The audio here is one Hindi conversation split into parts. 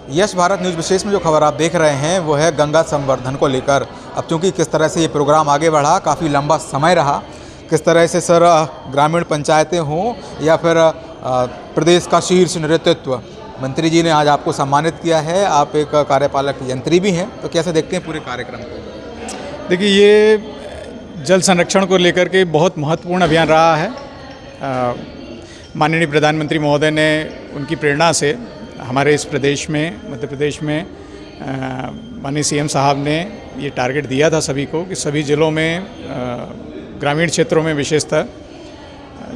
यश भारत न्यूज़ विशेष में जो खबर आप देख रहे हैं वो है गंगा संवर्धन को लेकर। अब चूँकि किस तरह से ये प्रोग्राम आगे बढ़ा, काफ़ी लंबा समय रहा, किस तरह से सर ग्रामीण पंचायतें हों या फिर प्रदेश का शीर्ष नेतृत्व, मंत्री जी ने आज आपको सम्मानित किया है। आप एक कार्यपालक यंत्री भी हैं, तो कैसे देखते हैं पूरे कार्यक्रम को? देखिए, ये जल संरक्षण को लेकर के बहुत महत्वपूर्ण अभियान रहा है। माननीय प्रधानमंत्री महोदय ने उनकी प्रेरणा से हमारे इस प्रदेश में, मध्य प्रदेश में माननीय सीएम साहब ने ये टारगेट दिया था सभी को कि सभी जिलों में ग्रामीण क्षेत्रों में विशेषतः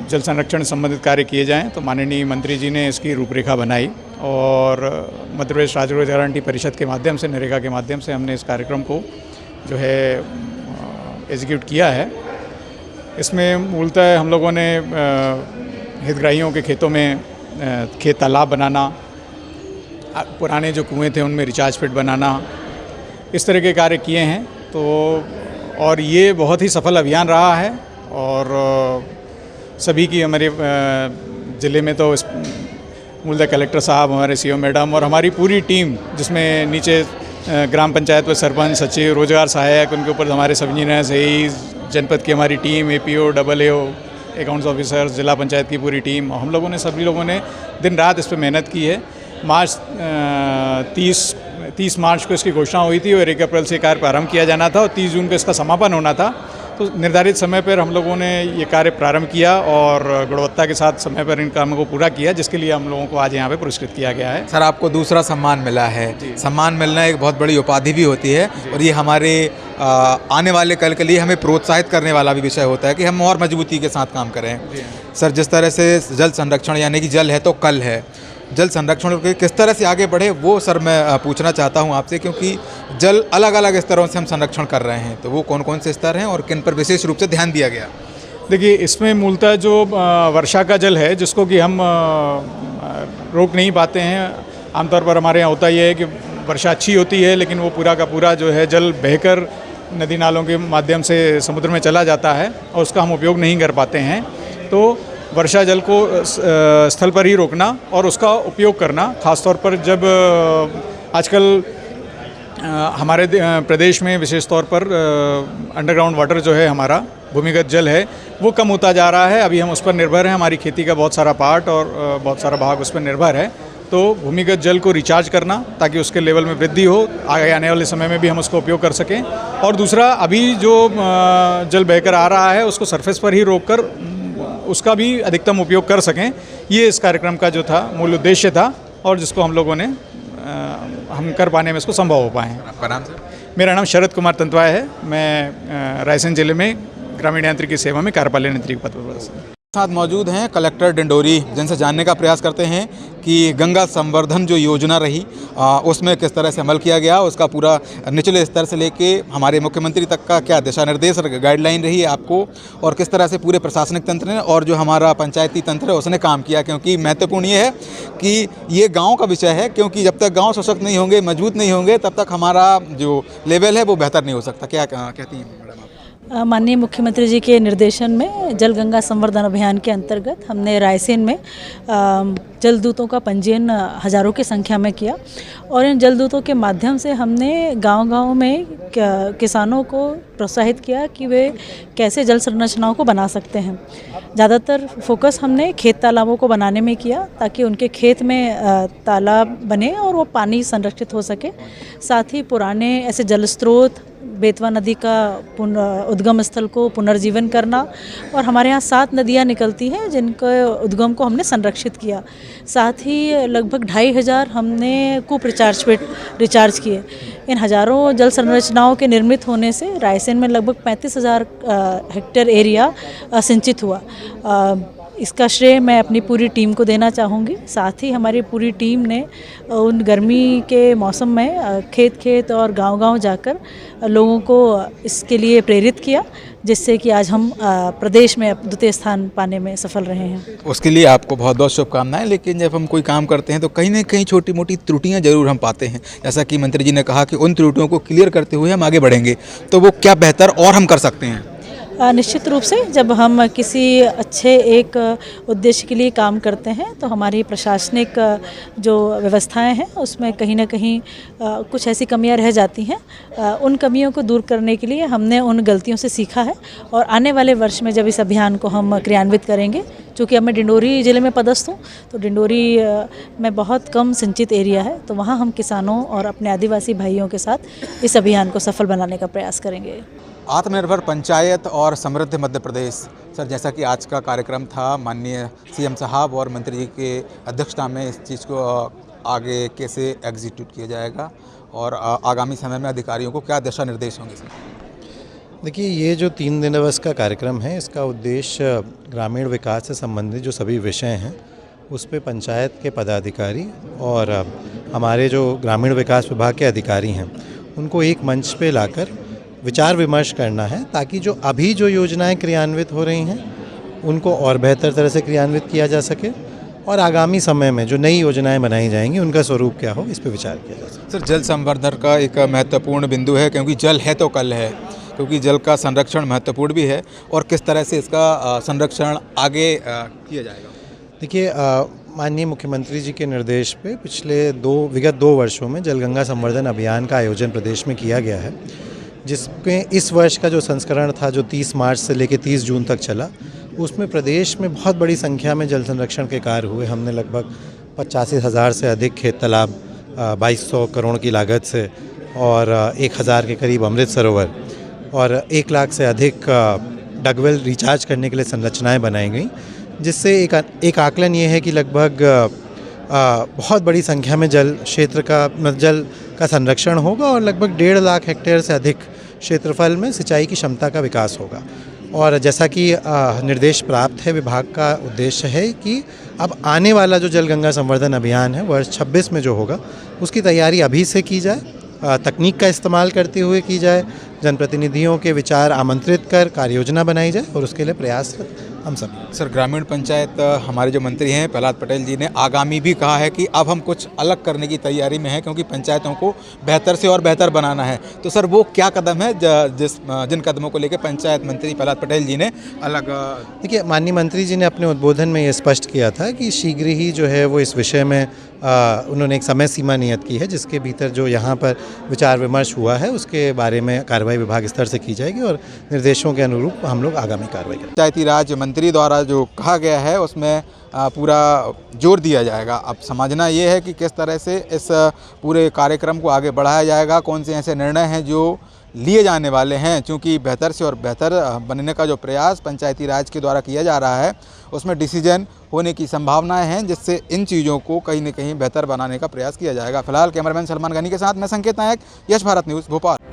जल संरक्षण संबंधित कार्य किए जाएं। तो माननीय मंत्री जी ने इसकी रूपरेखा बनाई और मध्य प्रदेश राज्य रोजगार गारंटी परिषद के माध्यम से, नरेगा के माध्यम से हमने इस कार्यक्रम को जो है एग्जीक्यूट किया है। इसमें मूलतः हम लोगों ने हितग्राहियों के खेतों में खेत तालाब बनाना, पुराने जो कुएं थे उनमें रिचार्ज पिट बनाना, इस तरह के कार्य किए हैं। तो और ये बहुत ही सफल अभियान रहा है और सभी की, हमारे ज़िले में तो मूलतः कलेक्टर साहब, हमारे सीओ मैडम और हमारी पूरी टीम, जिसमें नीचे ग्राम पंचायत में सरपंच, सचिव, रोजगार सहायक, उनके ऊपर हमारे सब इंजीनियर, सही जनपद की हमारी team, APO, AAO, accounts officers, जिला पंचायत की पूरी टीम, हम लोगों ने, सभी लोगों ने दिन रात इस पर मेहनत की है। मार्च 30 मार्च को इसकी घोषणा हुई थी और 1 अप्रैल से कार्य प्रारंभ किया जाना था और 30 जून को इसका समापन होना था। तो निर्धारित समय पर हम लोगों ने ये कार्य प्रारंभ किया और गुणवत्ता के साथ समय पर इन कामों को पूरा किया, जिसके लिए हम लोगों को आज यहाँ पे पुरस्कृत किया गया है। सर, आपको दूसरा सम्मान मिला है। सम्मान मिलना एक बहुत बड़ी उपाधि भी होती है और ये हमारे आने वाले कल के लिए हमें प्रोत्साहित करने वाला भी विषय होता है कि हम और मजबूती के साथ काम करें। सर, जिस तरह से जल संरक्षण, यानी कि जल है तो कल है, जल संरक्षण के किस तरह से आगे बढ़े वो सर मैं पूछना चाहता हूं आपसे, क्योंकि जल अलग अलग स्तरों से हम संरक्षण कर रहे हैं, तो वो कौन कौन से स्तर हैं और किन पर विशेष रूप से ध्यान दिया गया? देखिए, इसमें मूलतः जो वर्षा का जल है, जिसको कि हम रोक नहीं पाते हैं। आमतौर पर हमारे यहाँ होता ये है कि वर्षा अच्छी होती है लेकिन वो पूरा का पूरा जो है जल बहकर नदी नालों के माध्यम से समुद्र में चला जाता है और उसका हम उपयोग नहीं कर पाते हैं। तो वर्षा जल को स्थल पर ही रोकना और उसका उपयोग करना, खासतौर पर जब आजकल हमारे प्रदेश में विशेष तौर पर अंडरग्राउंड वाटर जो है, हमारा भूमिगत जल है, वो कम होता जा रहा है। अभी हम उस पर निर्भर हैं, हमारी खेती का बहुत सारा पार्ट और बहुत सारा भाग उस पर निर्भर है। तो भूमिगत जल को रिचार्ज करना ताकि उसके लेवल में वृद्धि हो, आगे आने वाले समय में भी हम उसको उपयोग कर सकें। और दूसरा, अभी जो जल बहकर आ रहा है उसको सरफेस पर ही रोककर उसका भी अधिकतम उपयोग कर सकें, ये इस कार्यक्रम का जो था मूल उद्देश्य था और जिसको हम लोगों ने हम कर पाने में इसको संभव हो पाए हैं। आपका नाम सर? मेरा नाम शरद कुमार तंतवाय है। मैं रायसेन जिले में ग्रामीण यांत्रिकी सेवा में कार्यपालन यंत्री के पद पर साथ मौजूद हैं कलेक्टर डिंडोरी, जिनसे जानने का प्रयास करते हैं कि गंगा संवर्धन जो योजना रही उसमें किस तरह से अमल किया गया, उसका पूरा निचले स्तर से लेके हमारे मुख्यमंत्री तक का क्या दिशा निर्देश, गाइडलाइन रही है आपको, और किस तरह से पूरे प्रशासनिक तंत्र ने और जो हमारा पंचायती तंत्र है उसने काम किया। क्योंकि महत्वपूर्ण ये है कि ये गाँव का विषय है, क्योंकि जब तक गाँव सशक्त नहीं होंगे, मजबूत नहीं होंगे, तब तक हमारा जो लेवल है वो बेहतर नहीं हो सकता। क्या कहती हैं मैडम आप? माननीय मुख्यमंत्री जी के निर्देशन में जल गंगा संवर्धन अभियान के अंतर्गत हमने रायसेन में जल दूतों का पंजीयन हज़ारों की संख्या में किया और इन जल दूतों के माध्यम से हमने गांव-गांव में किसानों को प्रोत्साहित किया कि वे कैसे जल संरचनाओं को बना सकते हैं। ज़्यादातर फोकस हमने खेत तालाबों को बनाने में किया ताकि उनके खेत में तालाब बने और वो पानी संरक्षित हो सके। साथ ही पुराने ऐसे जल स्रोत, बेतवा नदी का उद्गम स्थल को पुनर्जीवन करना, और हमारे यहाँ 7 नदियाँ निकलती हैं जिनके उद्गम को हमने संरक्षित किया। साथ ही लगभग 2500 हमने कूप रिचार्ज किए। इन हज़ारों जल संरचनाओं के निर्मित होने से रायसेन में लगभग 35,000 हेक्टेयर एरिया सिंचित हुआ। इसका श्रेय मैं अपनी पूरी टीम को देना चाहूँगी। साथ ही हमारी पूरी टीम ने उन गर्मी के मौसम में खेत और गांव-गांव जाकर लोगों को इसके लिए प्रेरित किया, जिससे कि आज हम प्रदेश में द्वितीय स्थान पाने में सफल रहे हैं। उसके लिए आपको बहुत बहुत शुभकामनाएं। लेकिन जब हम कोई काम करते हैं तो कहीं ना कहीं छोटी मोटी त्रुटियां जरूर हम पाते हैं, जैसा कि मंत्री जी ने कहा कि उन त्रुटियों को क्लियर करते हुए हम आगे बढ़ेंगे। तो वो क्या बेहतर और हम कर सकते हैं? निश्चित रूप से जब हम किसी अच्छे एक उद्देश्य के लिए काम करते हैं तो हमारी प्रशासनिक जो व्यवस्थाएं हैं उसमें कहीं ना कहीं कुछ ऐसी कमियां रह जाती हैं। उन कमियों को दूर करने के लिए हमने उन गलतियों से सीखा है और आने वाले वर्ष में जब इस अभियान को हम क्रियान्वित करेंगे, चूँकि अब मैं डिंडोरी ज़िले में पदस्थ हूँ तो डिंडोरी में बहुत कम सिंचित एरिया है, तो वहाँ हम किसानों और अपने आदिवासी भाइयों के साथ इस अभियान को सफल बनाने का प्रयास करेंगे। आत्मनिर्भर पंचायत और समृद्ध मध्य प्रदेश। सर, जैसा कि आज का कार्यक्रम था, माननीय सीएम साहब और मंत्री जी के अध्यक्षता में इस चीज़ को आगे कैसे एग्जीक्यूट किया जाएगा और आगामी समय में अधिकारियों को क्या दिशा निर्देश होंगे इसमें? देखिए, ये जो 3 दिवस का कार्यक्रम है, इसका उद्देश्य ग्रामीण विकास से संबंधित जो सभी विषय हैं उस पे पंचायत के पदाधिकारी और हमारे जो ग्रामीण विकास विभाग के अधिकारी हैं उनको एक मंच पे लाकर विचार विमर्श करना है, ताकि जो अभी जो योजनाएं क्रियान्वित हो रही हैं उनको और बेहतर तरह से क्रियान्वित किया जा सके और आगामी समय में जो नई योजनाएं बनाई जाएंगी उनका स्वरूप क्या हो, इस पे विचार किया जा सके। सर, जल संवर्धन का एक महत्वपूर्ण बिंदु है, क्योंकि जल है तो कल है, क्योंकि जल का संरक्षण महत्वपूर्ण भी है, और किस तरह से इसका संरक्षण आगे किया जाएगा? देखिए, माननीय मुख्यमंत्री जी के निर्देश पे पिछले विगत 2 वर्षों में जलगंगा संवर्धन अभियान का आयोजन प्रदेश में किया गया है, जिसमें इस वर्ष का जो संस्करण था जो 30 मार्च से लेकर 30 जून तक चला, उसमें प्रदेश में बहुत बड़ी संख्या में जल संरक्षण के कार्य हुए। हमने लगभग 85,000 से अधिक खेत तालाब 2200 करोड़ की लागत से और 1000 के करीब अमृत सरोवर और 1 लाख से अधिक डगवेल रिचार्ज करने के लिए संरचनाएं बनाई गई, जिससे एक आकलन ये है कि लगभग बहुत बड़ी संख्या में जल का संरक्षण होगा और लगभग 1.5 लाख हेक्टेयर से अधिक क्षेत्रफल में सिंचाई की क्षमता का विकास होगा। और जैसा कि निर्देश प्राप्त है, विभाग का उद्देश्य है कि अब आने वाला जो जलगंगा संवर्धन अभियान है वर्ष 26 में जो होगा उसकी तैयारी अभी से की जाए, तकनीक का इस्तेमाल करते हुए की जाए, जनप्रतिनिधियों के विचार आमंत्रित कर कार्य योजना बनाई जाए और उसके लिए प्रयासरत हम सब। सर, ग्रामीण पंचायत हमारे जो मंत्री हैं प्रहलाद पटेल जी ने आगामी भी कहा है कि अब हम कुछ अलग करने की तैयारी में हैं, क्योंकि पंचायतों को बेहतर से और बेहतर बनाना है। तो सर, वो क्या कदम है जिन कदमों को लेकर पंचायत मंत्री प्रहलाद पटेल जी ने अलग? देखिए, माननीय मंत्री जी ने अपने उद्बोधन में ये स्पष्ट किया था कि शीघ्र ही जो है वो इस विषय में उन्होंने एक समय सीमा नियत की है, जिसके भीतर जो यहाँ पर विचार विमर्श हुआ है उसके बारे में कार्रवाई विभाग स्तर से की जाएगी और निर्देशों के अनुरूप हम लोग आगामी कार्रवाई करेंगे। पंचायती राज मंत्री द्वारा जो कहा गया है उसमें पूरा जोर दिया जाएगा। अब समझना ये है कि किस तरह से इस पूरे कार्यक्रम को आगे बढ़ाया जाएगा, कौन से ऐसे निर्णय हैं जो लिए जाने वाले हैं, क्योंकि बेहतर से और बेहतर बनने का जो प्रयास पंचायती राज के द्वारा किया जा रहा है उसमें डिसीजन होने की संभावनाएं हैं, जिससे इन चीज़ों को कहीं न कहीं बेहतर बनाने का प्रयास किया जाएगा। फिलहाल कैमरामैन सलमान गनी के साथ मैं संकेत नायक, यश भारत न्यूज़, भोपाल।